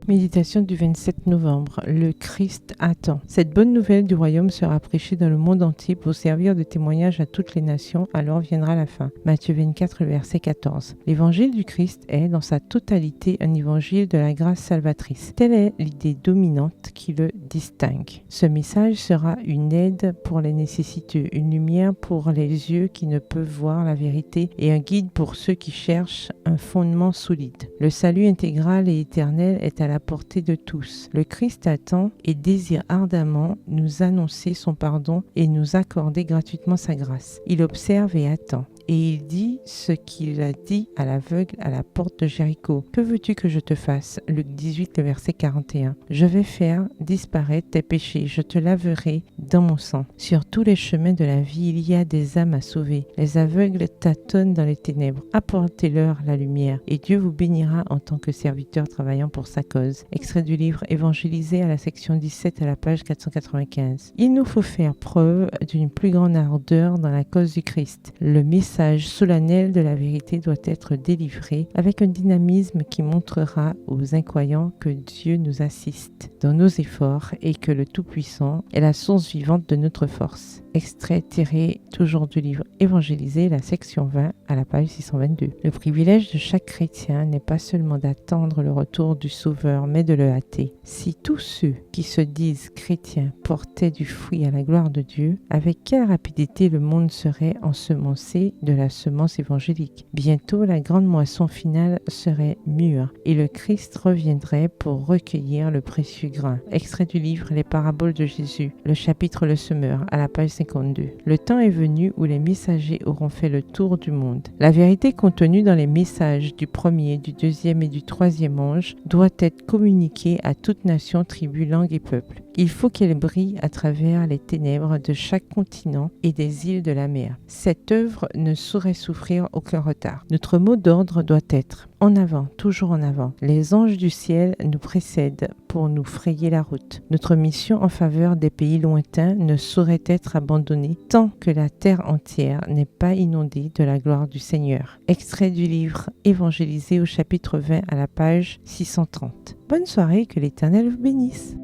Méditation du 27 novembre. Le Christ attend. Cette bonne nouvelle du royaume sera prêchée dans le monde entier pour servir de témoignage à toutes les nations, alors viendra la fin. Matthieu 24, verset 14. L'évangile du Christ est, dans sa totalité, un évangile de la grâce salvatrice. Telle est l'idée dominante qui le distingue. Ce message sera une aide pour les nécessiteux, une lumière pour les yeux qui ne peuvent voir la vérité et un guide pour ceux qui cherchent un fondement solide. Le salut intégral et éternel est à la portée de tous. Le Christ attend et désire ardemment nous annoncer son pardon et nous accorder gratuitement sa grâce. Il observe et attend. Et il dit ce qu'il a dit à l'aveugle à la porte de Jéricho. Que veux-tu que je te fasse? Luc 18, le verset 41. Je vais faire disparaître tes péchés. Je te laverai dans mon sang. Sur tous les chemins de la vie, il y a des âmes à sauver. Les aveugles tâtonnent dans les ténèbres. Apportez-leur la lumière et Dieu vous bénira en tant que serviteur travaillant pour sa cause. Extrait du livre Évangéliser à la section 17 à la page 495. Il nous faut faire preuve d'une plus grande ardeur dans la cause du Christ. Le message solennel de la vérité doit être délivré avec un dynamisme qui montrera aux incroyants que Dieu nous assiste dans nos efforts et que le Tout-Puissant est la source vivante de notre force. Extrait tiré toujours du livre Évangéliser, la section 20 à la page 622. Le privilège de chaque chrétien n'est pas seulement d'attendre le retour du Sauveur, mais de le hâter. Si tous ceux qui se disent chrétiens portaient du fruit à la gloire de Dieu, avec quelle rapidité le monde serait ensemencé de la semence évangélique. Bientôt, la grande moisson finale serait mûre et le Christ reviendrait pour recueillir le précieux grain. Extrait du livre Les paraboles de Jésus, le chapitre Le Semeur, à la page 52. Le temps est venu où les messagers auront fait le tour du monde. La vérité contenue dans les messages du premier, du deuxième et du troisième ange doit être communiquée à toute nation, tribu, langue et peuple. Il faut qu'elle brille à travers les ténèbres de chaque continent et des îles de la mer. Cette œuvre ne saurait souffrir aucun retard. Notre mot d'ordre doit être « En avant, toujours en avant ». Les anges du ciel nous précèdent pour nous frayer la route. Notre mission en faveur des pays lointains ne saurait être abandonnée tant que la terre entière n'est pas inondée de la gloire du Seigneur. Extrait du livre Évangéliser au chapitre 20 à la page 630. Bonne soirée, que l'Éternel vous bénisse.